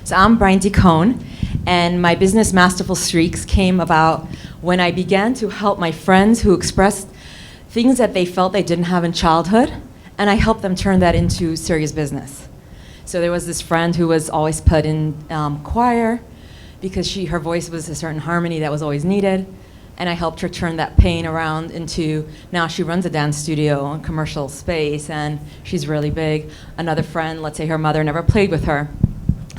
So I'm Brian Cohn, and my business Masterful Streaks came about when I began to help my friends who expressed things that they felt they didn't have in childhood, and I helped them turn that into serious business. So there was this friend who was always put in choir because her voice was a certain harmony that was always needed, and I helped her turn that pain around into, now she runs a dance studio in commercial space, and she's really big. Another friend, let's say her mother never played with her,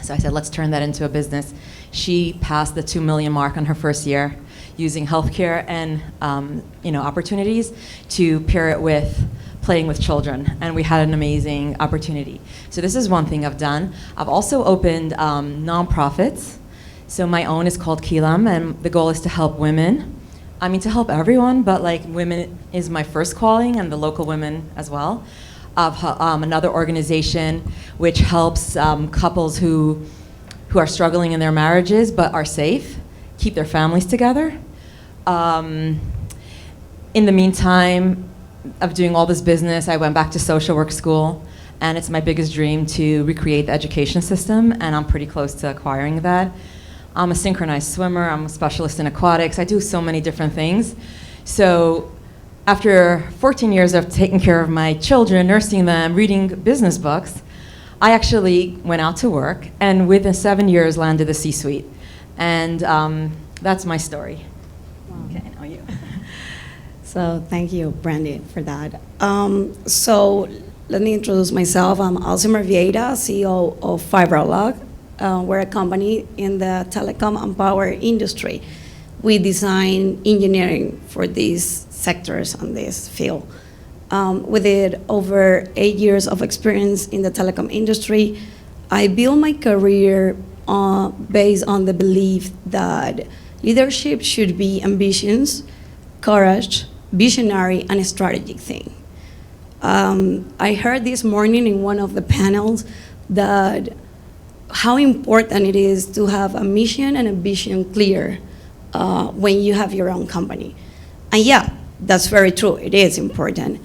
so I said, let's turn that into a business. She passed the 2 million mark on her first year using healthcare and opportunities to pair it with playing with children, and we had an amazing opportunity. So this is one thing I've done. I've also opened nonprofits. So my own is called Kilam, and the goal is to help women. I mean, to help everyone, but like women is my first calling, and the local women as well. Of another organization which helps couples who are struggling in their marriages but are safe, keep their families together. In the meantime of doing all this business, I went back to social work school, and it's my biggest dream to recreate the education system, and I'm pretty close to acquiring that. I'm a synchronized swimmer, I'm a specialist in aquatics, I do so many different things. So after 14 years of taking care of my children, nursing them, reading business books, I actually went out to work, and within 7 years landed the C-Suite. And that's my story. Wow. Okay, now you. So thank you, Brandy, for that. So let me introduce myself. I'm Alcimar Vieira, CEO of Fiberlog. We're a company in the telecom and power industry. We design engineering for these sectors and this field. We did over 8 years of experience in the telecom industry. I built my career based on the belief that leadership should be ambitions, courage, visionary, and a strategic thing. I heard this morning in one of the panels that how important it is to have a mission and a vision clear when you have your own company. And yeah, that's very true, it is important.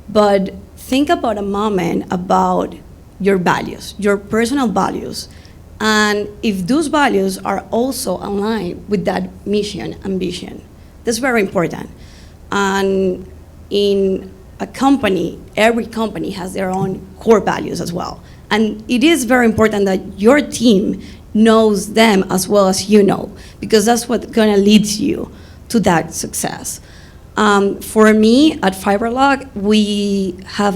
But think about a moment about your values, your personal values, and if those values are also aligned with that mission and vision. That's very important. And in a company, every company has their own core values as well. And it is very important that your team knows them as well as you know, because that's what's gonna lead you to that success. For me, at Fiberlog, we have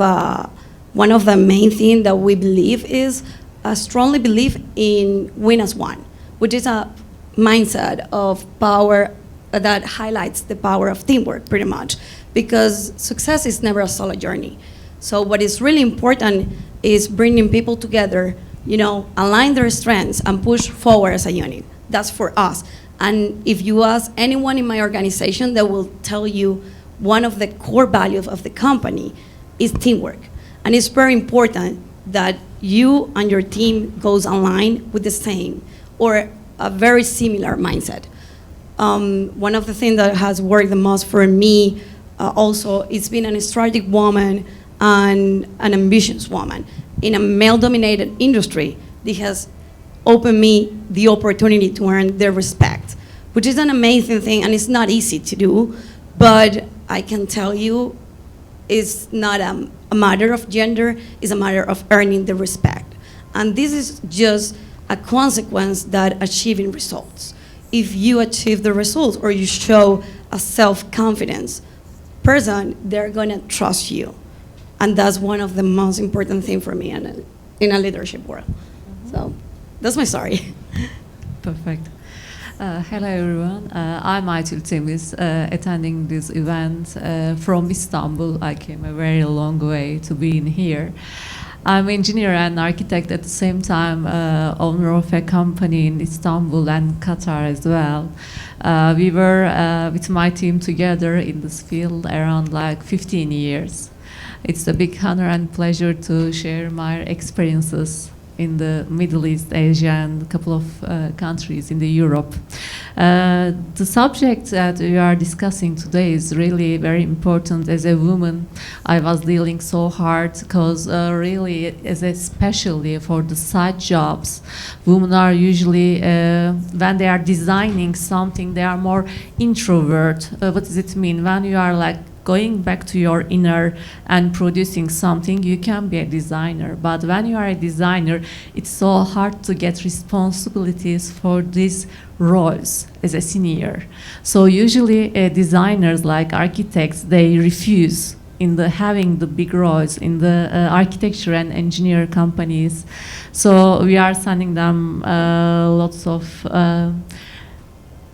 one of the main things that we believe is a strongly belief in win as one, which is a mindset of power that highlights the power of teamwork, pretty much, because success is never a solo journey. So what is really important is bringing people together, align their strengths and push forward as a unit. That's for us. And if you ask anyone in my organization, they will tell you one of the core values of the company is teamwork. And it's very important that you and your team goes aligned with the same or a very similar mindset. One of the things that has worked the most for me also is being a strategic woman and an ambitious woman. In a male-dominated industry, this has opened me the opportunity to earn their respect, which is an amazing thing, and it's not easy to do, but I can tell you it's not a matter of gender, it's a matter of earning the respect. And this is just a consequence that achieving results. If you achieve the results or you show a self-confidence person, they're gonna trust you. And that's one of the most important things for me in a leadership world. So that's my story. Perfect. Hello everyone. I'm Aytul Temiz, attending this event from Istanbul. I came a very long way to be in here. I'm an engineer and architect at the same time, owner of a company in Istanbul and Qatar as well. We were with my team together in this field around like 15 years. It's a big honor and pleasure to share my experiences in the Middle East, Asia, and a couple of countries in the Europe. The subject that we are discussing today is really very important. As a woman, I was dealing so hard because really, especially for the side jobs, women are usually, when they are designing something, they are more introvert. What does it mean? When you are like going back to your inner and producing something, you can be a designer. But when you are a designer, it's so hard to get responsibilities for these roles as a senior. So usually designers like architects, they refuse in the having the big roles in the architecture and engineer companies. So we are sending them lots of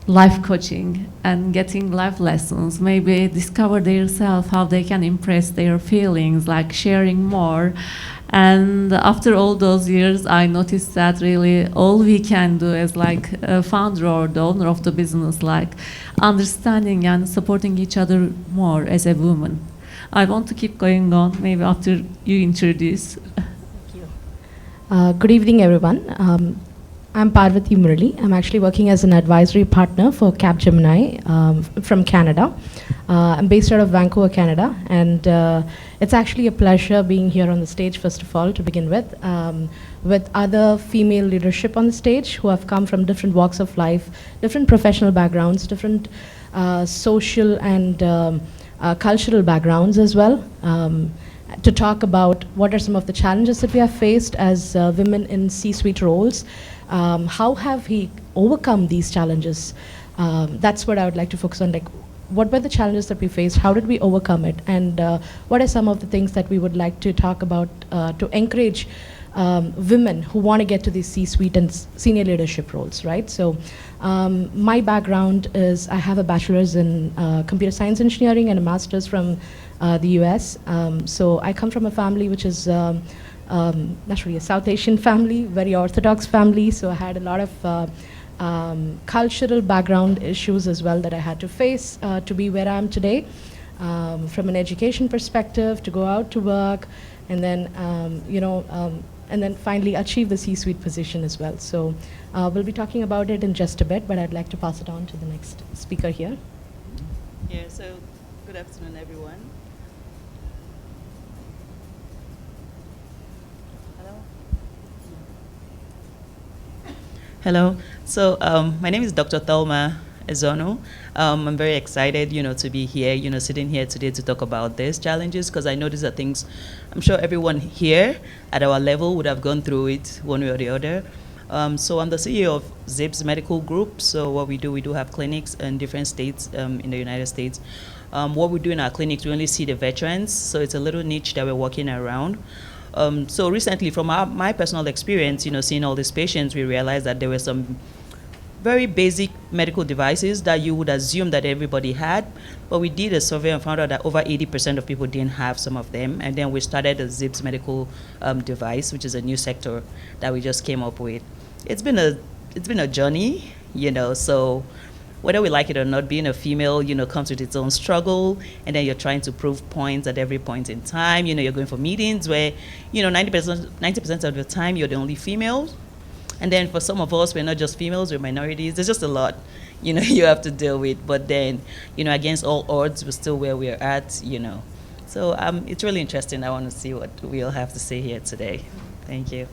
life coaching and getting life lessons, maybe discover themselves, how they can impress their feelings, like sharing more. And after all those years, I noticed that really all we can do as like a founder or the owner of the business, like understanding and supporting each other more as a woman. I want to keep going on, maybe after you introduce. Thank you. Good evening, everyone. I'm Parvati Murali. I'm actually working as an advisory partner for Capgemini from Canada. I'm based out of Vancouver, Canada, and it's actually a pleasure being here on the stage, first of all, to begin with other female leadership on the stage who have come from different walks of life, different professional backgrounds, different social and cultural backgrounds as well, to talk about what are some of the challenges that we have faced as women in C-suite roles. How have we overcome these challenges? That's what I would like to focus on. Like, what were the challenges that we faced? How did we overcome it? And what are some of the things that we would like to talk about to encourage women who want to get to these C-suite and senior leadership roles, right? So my background is I have a bachelor's in computer science engineering and a master's from the US. So I come from a family which is naturally a South Asian family, very orthodox family, so I had a lot of cultural background issues as well that I had to face to be where I am today. From an education perspective, to go out to work, and then and then finally achieve the C-suite position as well. So we'll be talking about it in just a bit, but I'd like to pass it on to the next speaker here. Yeah, so good afternoon, everyone. Hello. So my name is Dr. Thelma Ezono. I'm very excited, to be here, sitting here today to talk about these challenges, because I know these are things I'm sure everyone here at our level would have gone through it one way or the other. So I'm the CEO of Zips Medical Group. So what we do have clinics in different states in the United States. What we do in our clinics, we only see the veterans. So it's a little niche that we're working around. So recently, from my personal experience, seeing all these patients, we realized that there were some very basic medical devices that you would assume that everybody had, but we did a survey and found out that over 80% of people didn't have some of them, and then we started a Zips medical device, which is a new sector that we just came up with. It's been a journey, so whether we like it or not, being a female, comes with its own struggle, and then you're trying to prove points at every point in time. You're going for meetings where, 90% of the time you're the only female. And then for some of us, we're not just females, we're minorities. There's just a lot, you have to deal with. But then, against all odds, we're still where we're at, So it's really interesting. I want to see what we all have to say here today. Thank you.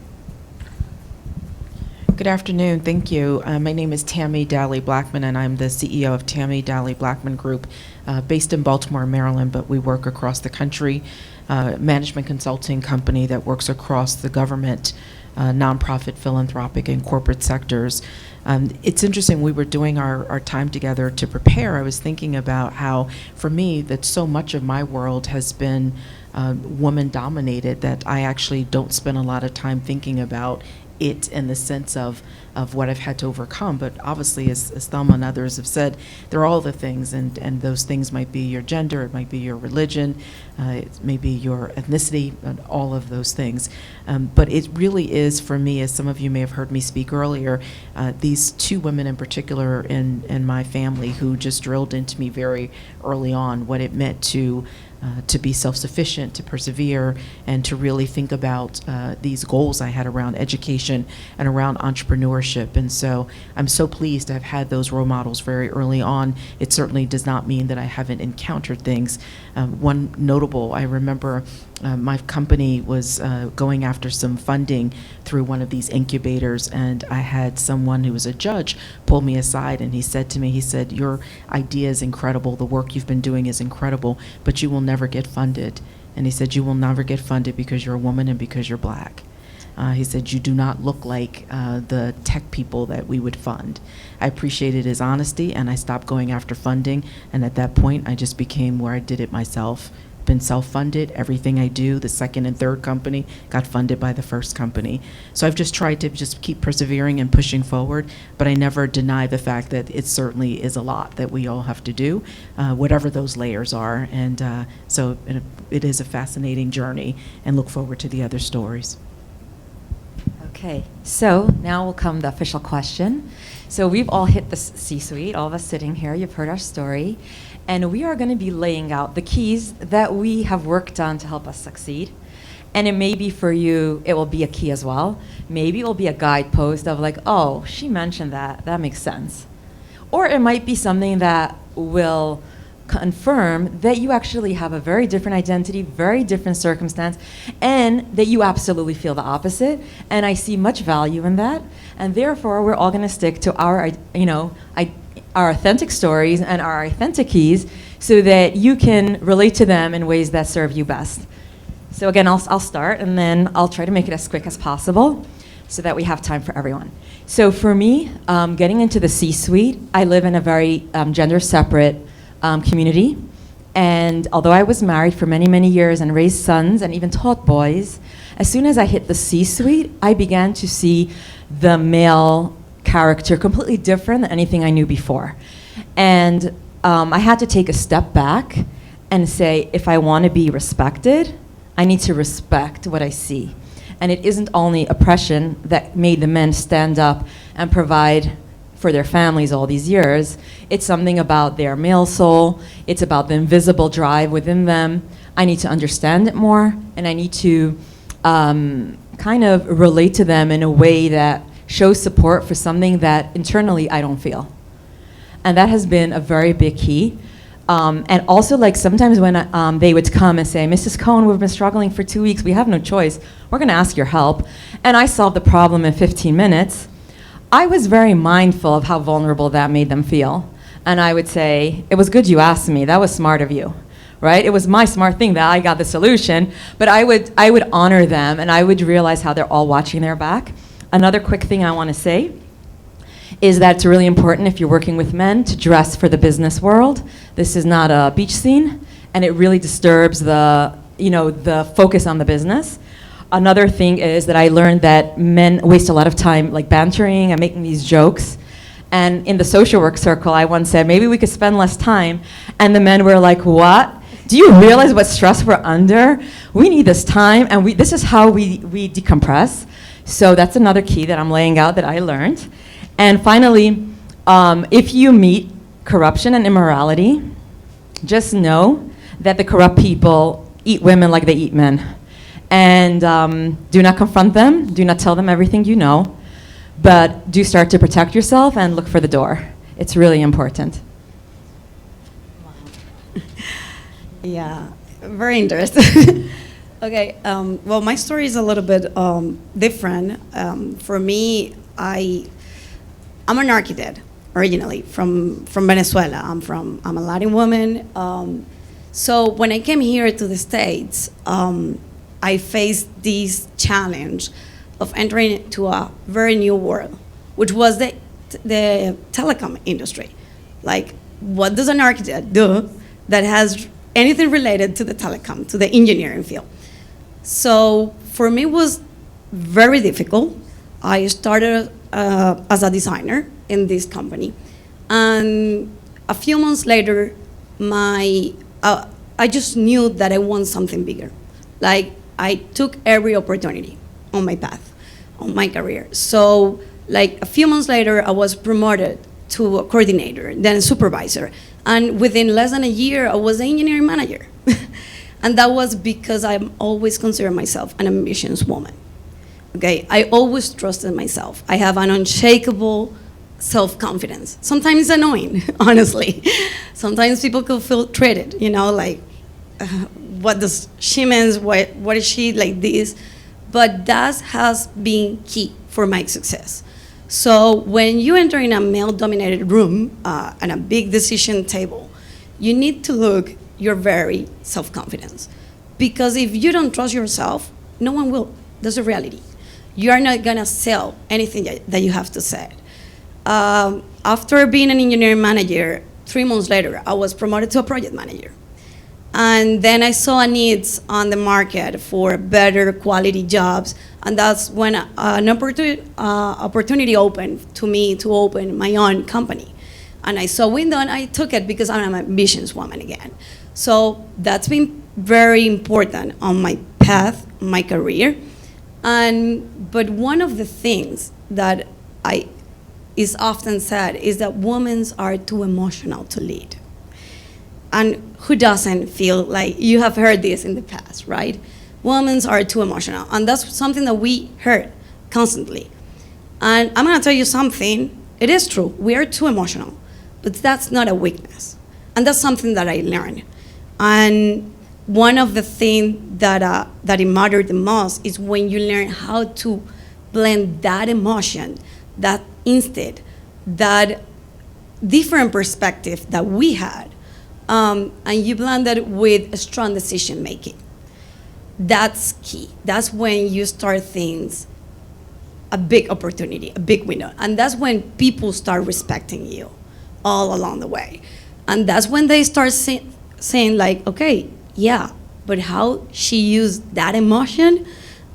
Good afternoon. Thank you. My name is Tammy Dally Blackman, and I'm the CEO of Tammy Dally Blackman Group, based in Baltimore, Maryland, but we work across the country. Management consulting company that works across the government, nonprofit, philanthropic, and corporate sectors. It's interesting, we were doing our time together to prepare. I was thinking about how, for me, that so much of my world has been woman-dominated that I actually don't spend a lot of time thinking about it in the sense of what I've had to overcome. But obviously, as Thelma and others have said, they're all the things, and those things might be your gender, it might be your religion, it may be your ethnicity, and all of those things. But it really is, for me, as some of you may have heard me speak earlier, these two women in particular in my family who just drilled into me very early on what it meant to to be self-sufficient, to persevere, and to really think about these goals I had around education and around entrepreneurship. And so I'm so pleased to have had those role models very early on. It certainly does not mean that I haven't encountered things. One notable, I remember my company was going after some funding through one of these incubators, and I had someone who was a judge pull me aside, and he said to me, he said, "Your idea is incredible, the work you've been doing is incredible, but you will never get funded." And he said, "You will never get funded because you're a woman and because you're black." He said, "You do not look like the tech people that we would fund." I appreciated his honesty, and I stopped going after funding, and at that point I just became where I did it myself. Been self-funded. Everything I do, the second and third company got funded by the first company. So I've just tried to just keep persevering and pushing forward, but I never deny the fact that it certainly is a lot that we all have to do, whatever those layers are. And so it is a fascinating journey, and look forward to the other stories. Okay, so now will come the official question. So we've all hit the C-suite, all of us sitting here, you've heard our story, and we are going to be laying out the keys that we have worked on to help us succeed. And it may be for you, it will be a key as well. Maybe it will be a guidepost of like, oh, she mentioned that, that makes sense. Or it might be something that will confirm that you actually have a very different identity, very different circumstance, and that you absolutely feel the opposite. And I see much value in that. And therefore, we're all going to stick to our, our authentic stories and our authentic keys so that you can relate to them in ways that serve you best. So again, I'll start, and then I'll try to make it as quick as possible so that we have time for everyone. So for me, getting into the C-suite, I live in a very gender-separate community. And although I was married for many, many years and raised sons and even taught boys, as soon as I hit the C-suite, I began to see the male character completely different than anything I knew before. And I had to take a step back and say, if I want to be respected, I need to respect what I see. And it isn't only oppression that made the men stand up and provide for their families all these years. It's something about their male soul. It's about the invisible drive within them. I need to understand it more, and I need to kind of relate to them in a way that shows support for something that internally I don't feel. And that has been a very big key. And also, like, sometimes when they would come and say, "Mrs. Cohen, we've been struggling for 2 weeks. We have no choice. We're going to ask your help." And I solved the problem in 15 minutes. I was very mindful of how vulnerable that made them feel. And I would say, "It was good you asked me. That was smart of you." Right? It was my smart thing that I got the solution. But I would honor them, and I would realize how they're all watching their back. Another quick thing I want to say is that it's really important, if you're working with men, to dress for the business world. This is not a beach scene, and it really disturbs the focus on the business. Another thing is that I learned that men waste a lot of time like bantering and making these jokes. And in the social work circle, I once said, maybe we could spend less time. And the men were like, "What? Do you realize what stress we're under? We need this time, and this is how we decompress." So that's another key that I'm laying out that I learned. And finally, if you meet corruption and immorality, just know that the corrupt people eat women like they eat men. And do not confront them, do not tell them everything you know, but do start to protect yourself and look for the door. It's really important. Yeah, very interesting. Okay, well, my story is a little bit different. For me, I'm an architect originally from Venezuela. I'm a Latin woman. So when I came here to the States, I faced this challenge of entering into a very new world, which was the telecom industry. Like, what does an architect do that has anything related to the telecom, to the engineering field? So for me, it was very difficult. I started as a designer in this company. And a few months later, I just knew that I want something bigger. Like, I took every opportunity on my path, on my career. So, like, a few months later, I was promoted to a coordinator, then a supervisor. And within less than a year, I was the engineering manager. And that was because I'm always considered myself an ambitious woman. Okay, I always trusted myself. I have an unshakable self-confidence. Sometimes it's annoying, honestly. Sometimes people could feel treated, like, what does she means, what is she like this? But that has been key for my success. So when you enter in a male-dominated room and a big decision table, you need to look your very self-confidence. Because if you don't trust yourself, no one will. That's a reality. You are not gonna sell anything that you have to say. After being an engineering manager, 3 months later, I was promoted to a project manager. And then I saw a needs on the market for better quality jobs, and that's when an opportunity opened to me to open my own company. And I saw a window, and I took it because I'm an ambitious woman again. So that's been very important on my path, my career. But one of the things that is often said is that women are too emotional to lead. And who doesn't feel like, you have heard this in the past, right? Women are too emotional. And that's something that we heard constantly. And I'm gonna tell you something, it is true, we are too emotional, but that's not a weakness. And that's something that I learned. And one of the things that it mattered the most is when you learn how to blend that emotion, that instinct, that different perspective that we had, and you blend it with a strong decision making. That's key. That's when you start things, a big opportunity, a big window. And that's when people start respecting you all along the way. And that's when they start saying like, okay, yeah, but how she used that emotion,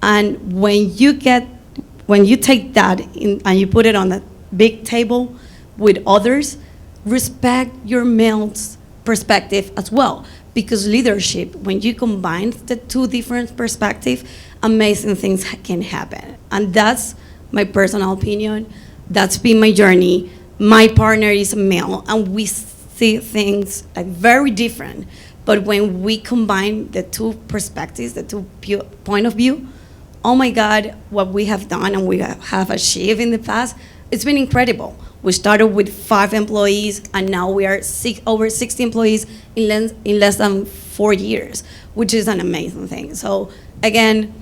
and when you take that and you put it on a big table with others, respect your male's perspective as well. Because leadership, when you combine the two different perspectives, amazing things can happen. And that's my personal opinion. That's been my journey. My partner is a male, and we see things like very different. But when we combine the two perspectives, the two point of view, oh my God, what we have done and we have achieved in the past, it's been incredible. We started with 5 employees, and now we are over 60 employees in less than 4 years, which is an amazing thing. So again,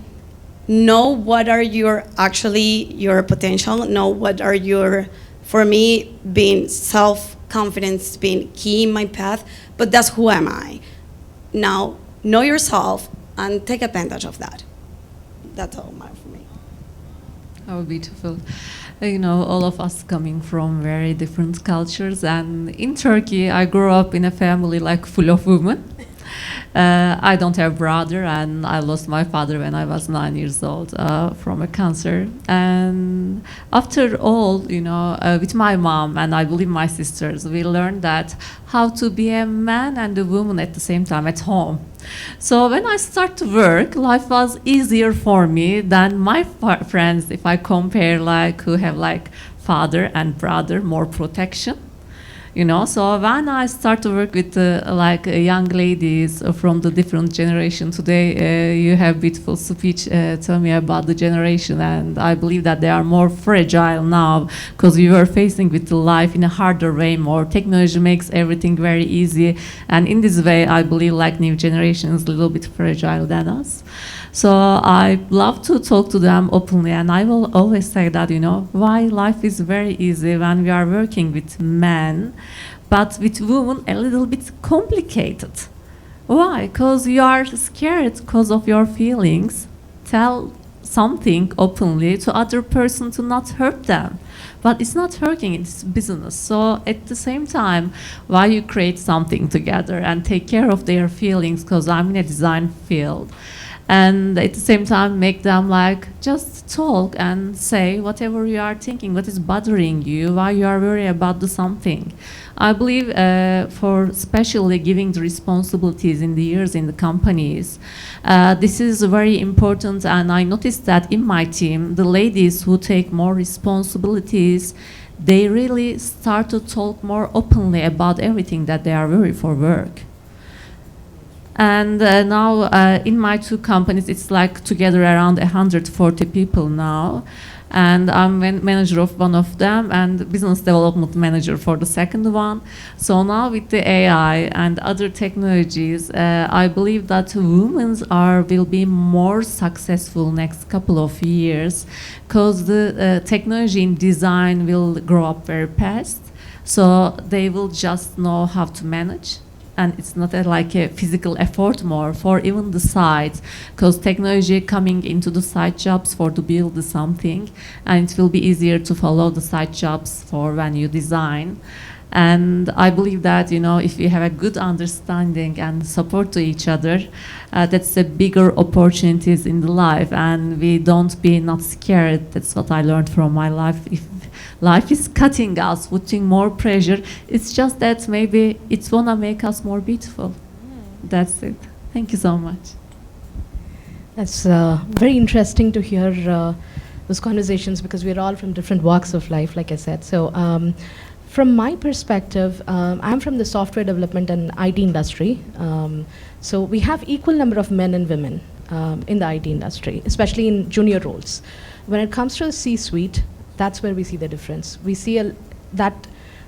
know what are your potential, know what are for me, being self-confidence, being key in my path, but that's who am I. Now, know yourself and take advantage of that. That's all for me. How beautiful. All of us coming from very different cultures, and in Turkey, I grew up in a family like full of women. I don't have a brother, and I lost my father when I was 9 years old from a cancer. And after all, with my mom and I believe my sisters, we learned that how to be a man and a woman at the same time at home. So when I start to work, life was easier for me than my friends if I compare who have father and brother, more protection. So when I start to work with young ladies from the different generation today, you have beautiful speech tell me about the generation, and I believe that they are more fragile now because we were facing with the life in a harder way. More technology makes everything very easy, and in this way, I believe new generation is a little bit fragile than us. So I love to talk to them openly, and I will always say that, why life is very easy when we are working with men, but with women a little bit complicated. Why? Because you are scared because of your feelings. Tell something openly to other person to not hurt them. But it's not hurting, it's business. So at the same time, why you create something together and take care of their feelings, because I'm in a design field. And at the same time, make them just talk and say whatever you are thinking, what is bothering you, why you are worried about something. I believe for especially giving the responsibilities in the years in the companies, this is very important. And I noticed that in my team, the ladies who take more responsibilities, they really start to talk more openly about everything that they are worried for work. And now in my two companies, it's like together around 140 people now. And I'm manager of one of them and business development manager for the second one. So now with the AI and other technologies, I believe that women will be more successful next couple of years because the technology in design will grow up very fast. So they will just know how to manage. And it's not like a physical effort more for even the sites, because technology coming into the site jobs for to build something, and it will be easier to follow the site jobs for when you design. And I believe that, you know, if we have a good understanding and support to each other, that's a bigger opportunities in the life, and we don't be not scared. That's what I learned from my life. If life is cutting us, putting more pressure, it's just that maybe it's wanna make us more beautiful. That's it. Thank you so much. That's very interesting to hear those conversations, because we're all from different walks of life, like I said. So from my perspective, I'm from the software development and IT industry. So we have equal number of men and women in the IT industry, especially in junior roles. When it comes to the C-suite, that's where we see the difference. We see that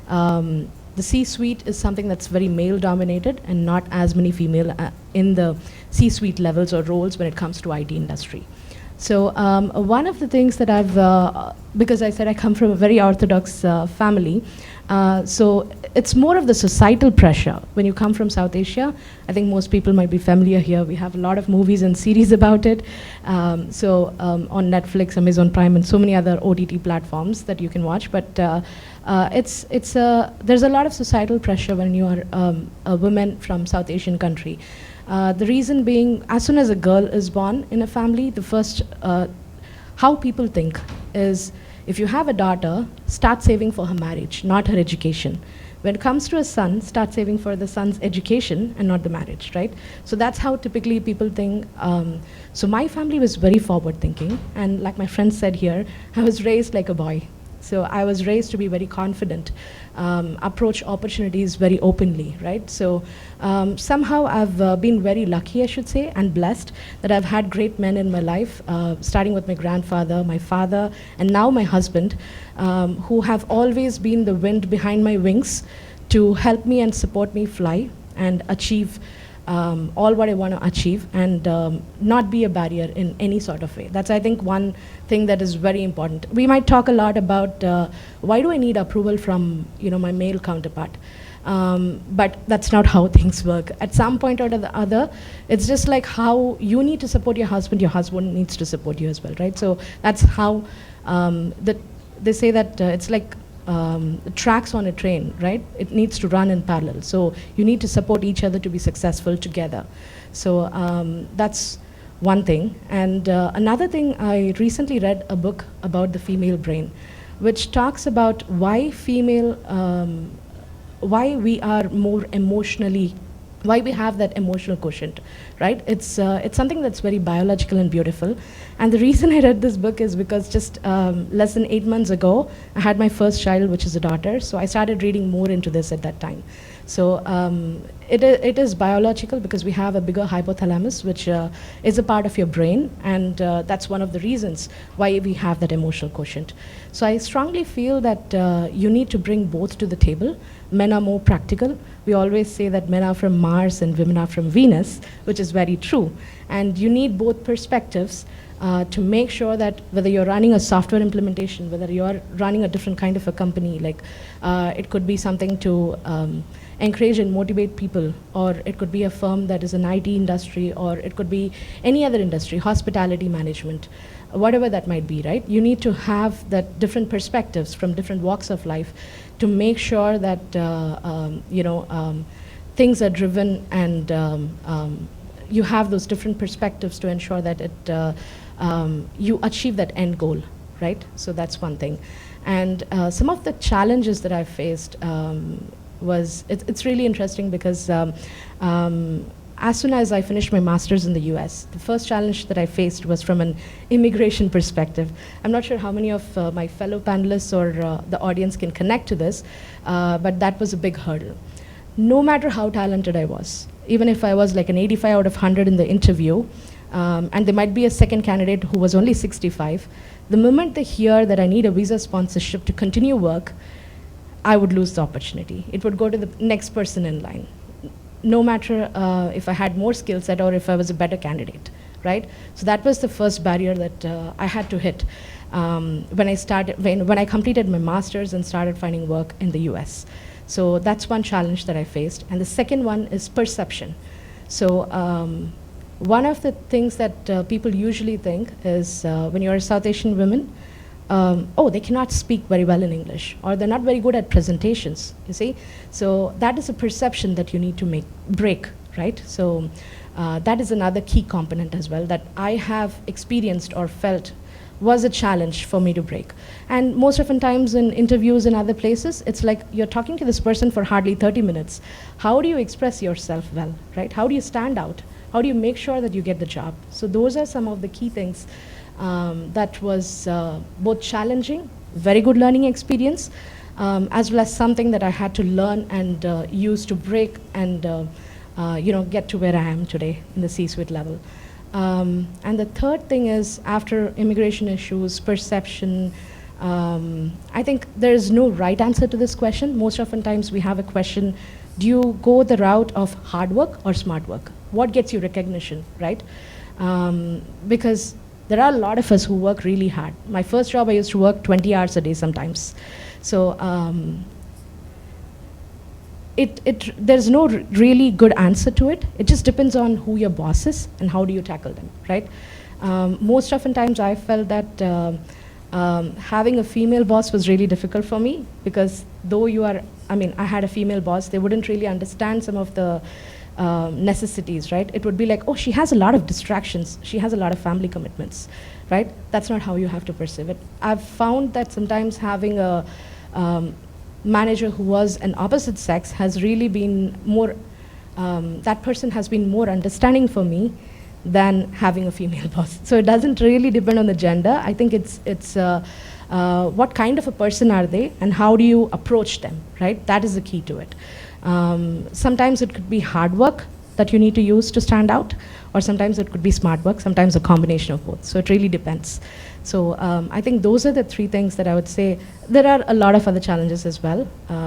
the C-suite is something that's very male-dominated and not as many female in the C-suite levels or roles when it comes to IT industry. So one of the things that I've, because I said I come from a very orthodox family, so it's more of the societal pressure. When you come from South Asia, I think most people might be familiar here. We have a lot of movies and series about it. On Netflix, Amazon Prime, and so many other OTT platforms that you can watch. But there's a lot of societal pressure when you are a woman from South Asian country. The reason being, as soon as a girl is born in a family, the first, how people think is, if you have a daughter, start saving for her marriage, not her education. When it comes to a son, start saving for the son's education and not the marriage, right? So that's how typically people think. So my family was very forward thinking, and like my friend said here, I was raised like a boy. So I was raised to be very confident, approach opportunities very openly, right? So somehow I've been very lucky, I should say, and blessed that I've had great men in my life, starting with my grandfather, my father, and now my husband, who have always been the wind behind my wings to help me and support me fly and achieve all what I want to achieve, and not be a barrier in any sort of way. That's, I think, one thing that is very important. We might talk a lot about why do I need approval from, you know, my male counterpart, but that's not how things work. At some point or the other, it's just like how you need to support your husband needs to support you as well, right? So that's how they say that it's like tracks on a train, right? It needs to run in parallel. So you need to support each other to be successful together. So that's one thing. And another thing, I recently read a book about the female brain, which talks about why why we are more emotionally, why we have that emotional quotient, right? It's something that's very biological and beautiful. And the reason I read this book is because just less than 8 months ago, I had my first child, which is a daughter. So I started reading more into this at that time. So it is biological because we have a bigger hypothalamus, which is a part of your brain. And that's one of the reasons why we have that emotional quotient. So I strongly feel that you need to bring both to the table. Men are more practical. We always say that men are from Mars and women are from Venus, which is very true. And you need both perspectives to make sure that whether you're running a software implementation, whether you're running a different kind of a company, like it could be something to encourage and motivate people, or it could be a firm that is an IT industry, or it could be any other industry, hospitality management, whatever that might be, right? You need to have that different perspectives from different walks of life to make sure that things are driven, and you have those different perspectives to ensure that you achieve that end goal, right? So that's one thing. And some of the challenges that I've faced it's really interesting because as soon as I finished my master's in the US, the first challenge that I faced was from an immigration perspective. I'm not sure how many of my fellow panelists or the audience can connect to this, but that was a big hurdle. No matter how talented I was, even if I was like an 85 out of 100 in the interview, and there might be a second candidate who was only 65, the moment they hear that I need a visa sponsorship to continue work, I would lose the opportunity. It would go to the next person in line, no matter if I had more skill set or if I was a better candidate, right? So that was the first barrier that I had to hit when I completed my master's and started finding work in the US. So that's one challenge that I faced. And the second one is perception. So one of the things that people usually think is when you're a South Asian woman, oh, they cannot speak very well in English, or they're not very good at presentations, you see? So that is a perception that you need to break, right? So that is another key component as well that I have experienced or felt was a challenge for me to break. And most often times in interviews in other places, it's like you're talking to this person for hardly 30 minutes. How do you express yourself well, right? How do you stand out? How do you make sure that you get the job? So those are some of the key things that was both challenging, very good learning experience, as well as something that I had to learn and use to break and get to where I am today in the C-suite level. And the third thing is, after immigration issues, perception, I think there is no right answer to this question. Most often times we have a question, do you go the route of hard work or smart work? What gets you recognition, right? Because there are a lot of us who work really hard. My first job, I used to work 20 hours a day sometimes. So there's no really good answer to it. It just depends on who your boss is and how do you tackle them, right? Most often times I felt that having a female boss was really difficult for me, because though I had a female boss, they wouldn't really understand some of the necessities, right? It would be like, oh, she has a lot of distractions, she has a lot of family commitments, right? That's not how you have to perceive it. I've found that sometimes having a manager who was an opposite sex has really been more, that person has been more understanding for me than having a female boss. So it doesn't really depend on the gender. I think it's what kind of a person are they and how do you approach them, right? That is the key to it. Sometimes it could be hard work that you need to use to stand out, or sometimes it could be smart work, sometimes a combination of both. So it really depends. So I think those are the three things that I would say. There are a lot of other challenges as well,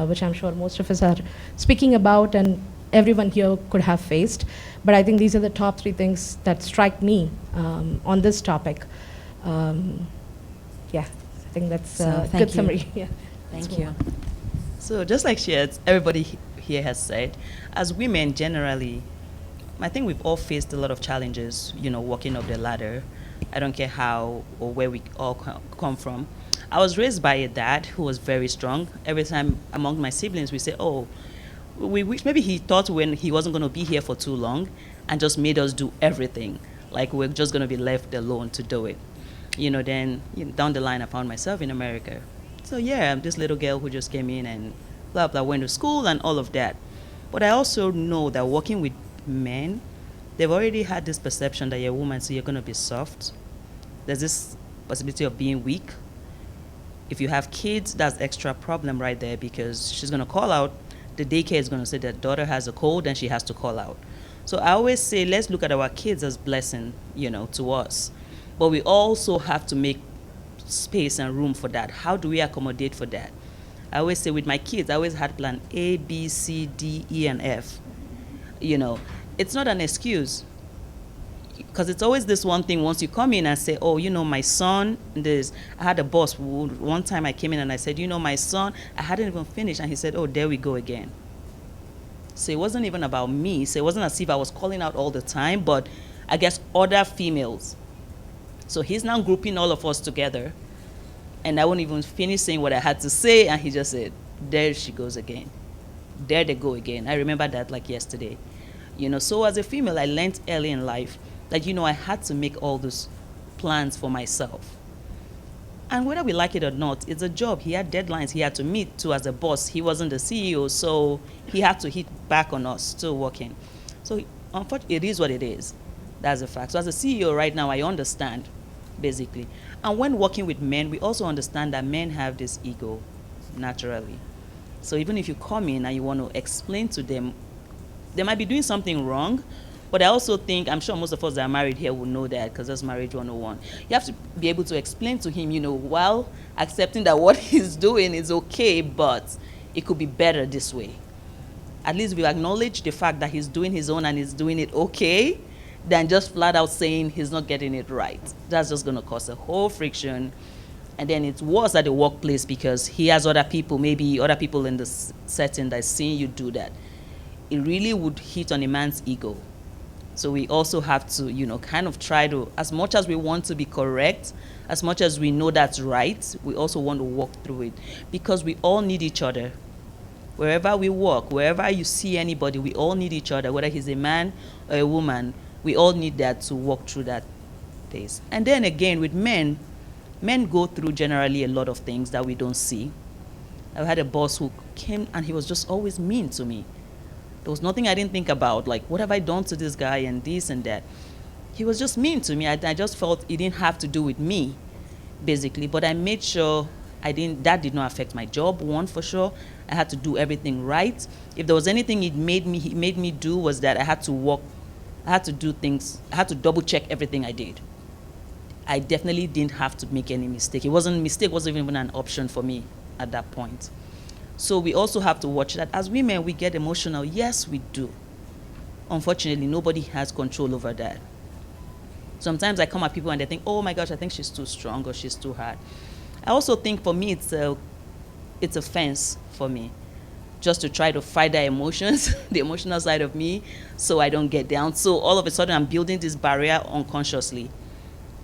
which I'm sure most of us are speaking about and everyone here could have faced. But I think these are the top three things that strike me on this topic. Yeah, I think that's a good summary. Yeah. Thank you. So just like everybody here has said, as women generally, I think we've all faced a lot of challenges, walking up the ladder. I don't care how or where we all come from. I was raised by a dad who was very strong. Every time among my siblings, we say, oh, we wish maybe he thought when he wasn't going to be here for too long and just made us do everything. Like we're just going to be left alone to do it. Then down the line, I found myself in America. So yeah, I'm this little girl who just came in and blah, blah, went to school and all of that. But I also know that working with men, they've already had this perception that you're a woman, so you're going to be soft. There's this possibility of being weak. If you have kids, that's extra problem right there, because she's going to call out. The daycare is going to say that daughter has a cold and she has to call out. So I always say, let's look at our kids as blessing, to us. But we also have to make space and room for that. How do we accommodate for that? I always say with my kids, I always had plan A, B, C, D, E, and F. It's not an excuse, because it's always this one thing. Once you come in and say, oh, my son, I had a boss who, one time I came in and I said, my son, I hadn't even finished, and he said, oh, there we go again. So it wasn't even about me. So it wasn't as if I was calling out all the time, but I guess other females. So he's now grouping all of us together, and I won't even finish saying what I had to say, and he just said, there she goes again. There they go again. I remember that like yesterday. So as a female, I learned early in life that, I had to make all those plans for myself. And whether we like it or not, it's a job. He had deadlines he had to meet too as a boss. He wasn't the CEO, so he had to hit back on us, still working. So unfortunately, it is what it is. That's a fact. So as a CEO right now, I understand, basically. And when working with men, we also understand that men have this ego, naturally. So even if you come in and you want to explain to them they might be doing something wrong, but I also think, I'm sure most of us that are married here will know that, because that's marriage 101. You have to be able to explain to him, while accepting that what he's doing is okay, but it could be better this way. At least we acknowledge the fact that he's doing his own and he's doing it okay, than just flat out saying he's not getting it right. That's just going to cause a whole friction. And then it's worse at the workplace, because he has other people, maybe other people in the setting that's seeing you do that. It really would hit on a man's ego. So we also have to, kind of try to, as much as we want to be correct, as much as we know that's right, we also want to walk through it, because we all need each other. Wherever we work, wherever you see anybody, we all need each other, whether he's a man or a woman. We all need that to walk through that phase. And then again, with men go through generally a lot of things that we don't see. I had a boss who came and he was just always mean to me. There was nothing I didn't think about, like, what have I done to this guy and this and that. He was just mean to me. I just felt it didn't have to do with me, basically. But I made sure that did not affect my job, one for sure. I had to do everything right. If there was anything he made me do, was that I had to do things, I had to double check everything I did. I definitely didn't have to make any mistake. Mistake wasn't even an option for me at that point. So we also have to watch that. As women, we get emotional. Yes, we do. Unfortunately, nobody has control over that. Sometimes I come at people and they think, oh my gosh, I think she's too strong or she's too hard. I also think for me, it's a fence for me, just to try to fight the emotions, the emotional side of me, so I don't get down. So all of a sudden, I'm building this barrier unconsciously,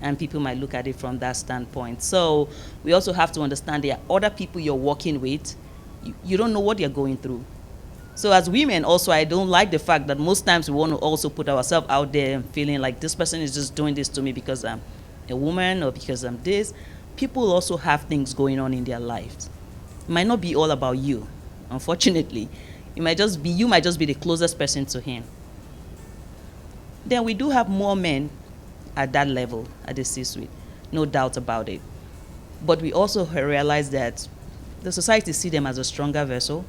and people might look at it from that standpoint. So we also have to understand there are other people you're working with. You don't know what they're going through. So as women also, I don't like the fact that most times we want to also put ourselves out there and feeling like this person is just doing this to me because I'm a woman or because I'm this. People also have things going on in their lives. It might not be all about you, unfortunately. You might just be the closest person to him. Then we do have more men at that level, at the C-suite, no doubt about it. But we also realize that the society see them as a stronger vessel,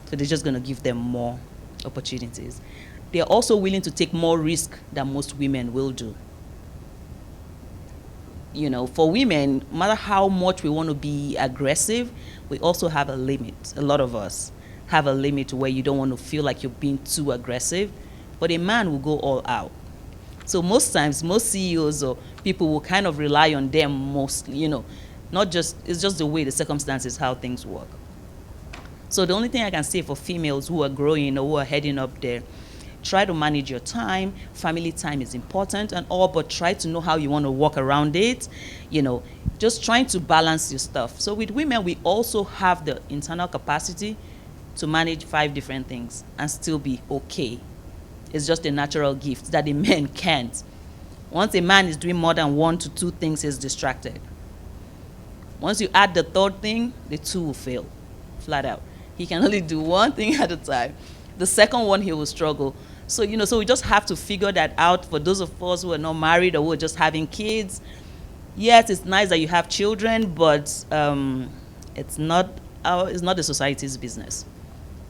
so they're just going to give them more opportunities. They're also willing to take more risk than most women will do. For women, no matter how much we want to be aggressive, we also have a limit. A lot of us have a limit where you don't want to feel like you're being too aggressive, but a man will go all out. So most times, most CEOs or people will kind of rely on them mostly, it's just the way the circumstances, how things work. So the only thing I can say for females who are growing or who are heading up there, try to manage your time. Family time is important and all, but try to know how you want to walk around it. Just trying to balance your stuff. So with women, we also have the internal capacity to manage 5 different things and still be okay. It's just a natural gift that the men can't. Once a man is doing more than 1 to 2 things, he's distracted. Once you add the 3rd thing, the 2 will fail, flat out. He can only do 1 thing at a time. The 2nd one, he will struggle. So, so we just have to figure that out for those of us who are not married or who are just having kids. Yes, it's nice that you have children, but it's not the society's business.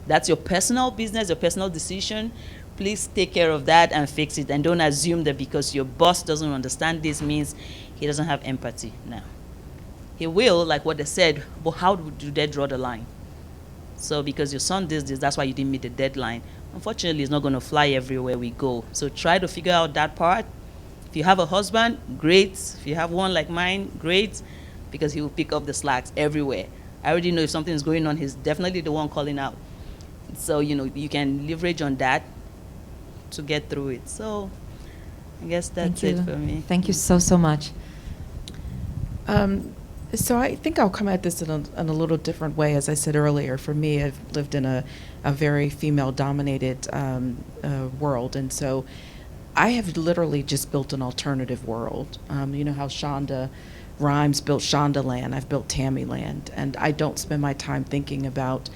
That's your personal business, your personal decision. Please take care of that and fix it. And don't assume that because your boss doesn't understand this means he doesn't have empathy. No. He will, like what they said, but how do they draw the line? So because your son did this, that's why you didn't meet the deadline. Unfortunately, it's not going to fly everywhere we go. So try to figure out that part. If you have a husband, great. If you have one like mine, great, because he will pick up the slacks everywhere. I already know if something is going on, he's definitely the one calling out. So, you can leverage on that to get through it. So I guess that's it for me. Thank you so, so much. So I think I'll come at this in a little different way. As I said earlier, for me, I've lived in a very female-dominated world, and so I have literally just built an alternative world. You know how Shonda Rhimes built Shondaland, I've built Tammyland, and I don't spend my time thinking about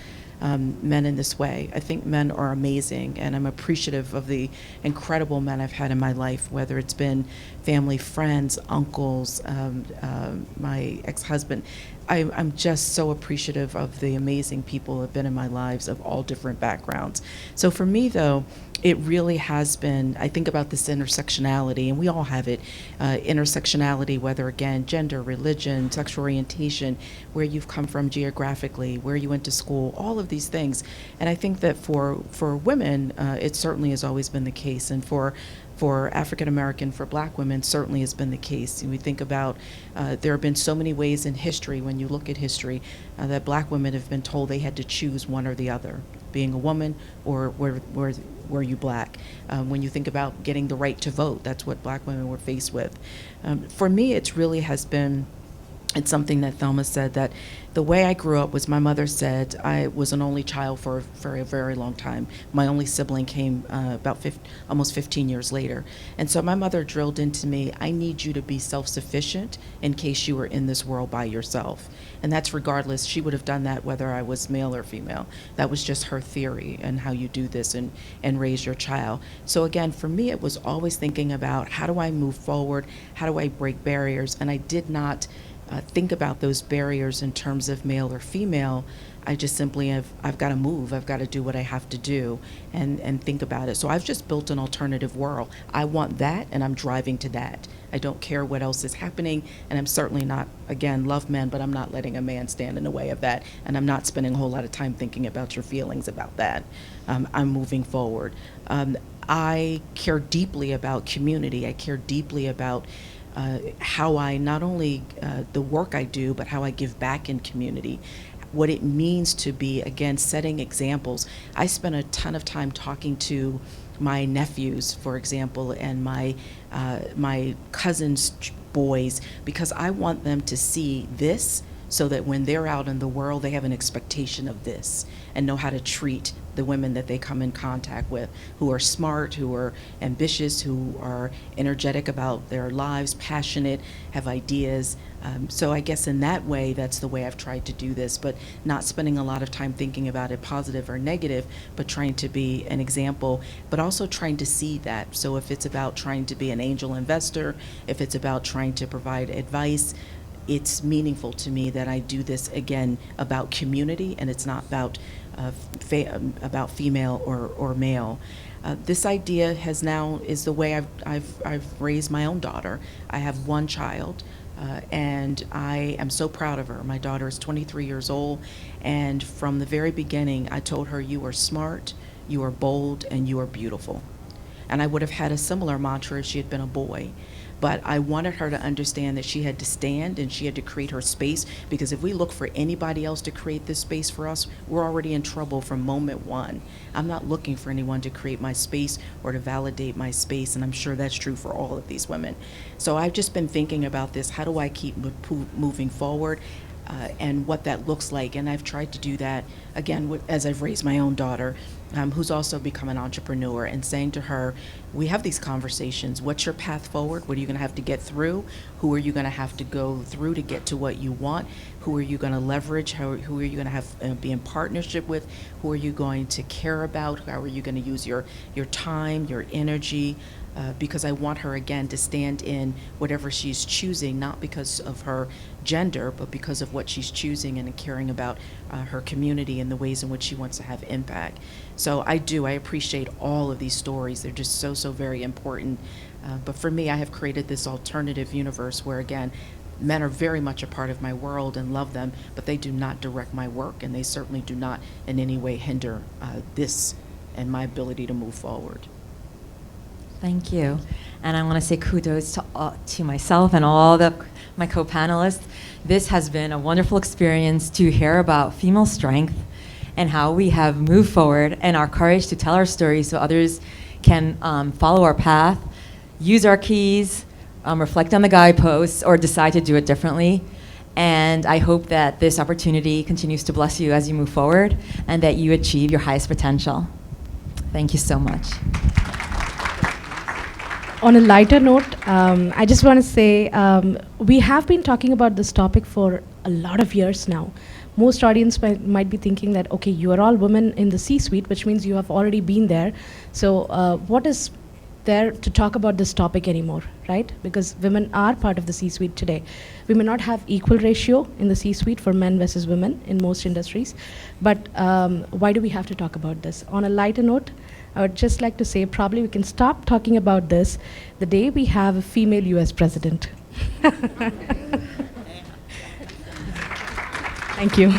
men in this way. I think men are amazing, and I'm appreciative of the incredible men I've had in my life, whether it's been family, friends, uncles, my ex-husband. I'm just so appreciative of the amazing people who have been in my lives of all different backgrounds. So for me, though, it really has been, I think about this intersectionality, and we all have it, intersectionality, whether again, gender, religion, sexual orientation, where you've come from geographically, where you went to school, all of these things. And I think that for women, it certainly has always been the case. And for African American, for Black women, certainly has been the case. And we think about, there have been so many ways in history, when you look at history, that Black women have been told they had to choose one or the other, being a woman or were you Black. When you think about getting the right to vote, that's what Black women were faced with. For me, it's really has been, it's something that Thelma said, that the way I grew up was, my mother said I was an only child for a very long time. My only sibling came almost 15 years later. And so my mother drilled into me, I need you to be self-sufficient in case you were in this world by yourself. And that's regardless, she would have done that whether I was male or female. That was just her theory and how you do this and raise your child. So again, for me, it was always thinking about, how do I move forward? How do I break barriers? And I did not think about those barriers in terms of male or female. I just simply I've got to move, I've got to do what I have to do and think about it. So I've just built an alternative world. I want that, and I'm driving to that. I don't care what else is happening, and I'm certainly not, again, love men, but I'm not letting a man stand in the way of that, and I'm not spending a whole lot of time thinking about your feelings about that. I'm moving forward. I care deeply about community. I care deeply about how I, not only the work I do, but how I give back in community, what it means to be, again, setting examples. I spent a ton of time talking to my nephews, for example, and my cousins' boys, because I want them to see this, so that when they're out in the world, they have an expectation of this and know how to treat the women that they come in contact with, who are smart, who are ambitious, who are energetic about their lives, passionate, have ideas. So I guess in that way, that's the way I've tried to do this, but not spending a lot of time thinking about it positive or negative, but trying to be an example, but also trying to see that. So if it's about trying to be an angel investor, if it's about trying to provide advice, it's meaningful to me that I do this, again, about community, and it's not about female or male. This idea is the way I've raised my own daughter. I have one child, and I am so proud of her. My daughter is 23 years old, and from the very beginning, I told her, you are smart, you are bold, and you are beautiful. And I would have had a similar mantra if she had been a boy. But I wanted her to understand that she had to stand and she had to create her space, because if we look for anybody else to create this space for us, we're already in trouble from moment one. I'm not looking for anyone to create my space or to validate my space, and I'm sure that's true for all of these women. So I've just been thinking about this, how do I keep moving forward? And what that looks like. And I've tried to do that, again, as I've raised my own daughter, who's also become an entrepreneur, and saying to her, we have these conversations. What's your path forward? What are you going to have to get through? Who are you going to have to go through to get to what you want? Who are you going to leverage? Who are you going to have be in partnership with? Who are you going to care about? How are you going to use your time, your energy? Because I want her, again, to stand in whatever she's choosing, not because of her gender, but because of what she's choosing and caring about her community and the ways in which she wants to have impact. So I appreciate all of these stories. They're just so very important. But for me, I have created this alternative universe where, again, men are very much a part of my world and love them, but they do not direct my work, and they certainly do not in any way hinder this and my ability to move forward. Thank you. And I want to say kudos to myself and all my co-panelists. This has been a wonderful experience to hear about female strength and how we have moved forward, and our courage to tell our stories so others can follow our path, use our keys, reflect on the guideposts, or decide to do it differently. And I hope that this opportunity continues to bless you as you move forward, and that you achieve your highest potential. Thank you so much. On a lighter note, I just want to say we have been talking about this topic for a lot of years now, most audience might be thinking that, okay, you are all women in the C-suite, which means you have already been there. So what is there to talk about this topic anymore, right? Because women are part of the C-suite today. We may not have equal ratio in the C-suite for men versus women in most industries, but why do we have to talk about this? On a lighter note, I would just like to say probably we can stop talking about this the day we have a female US president. Thank you.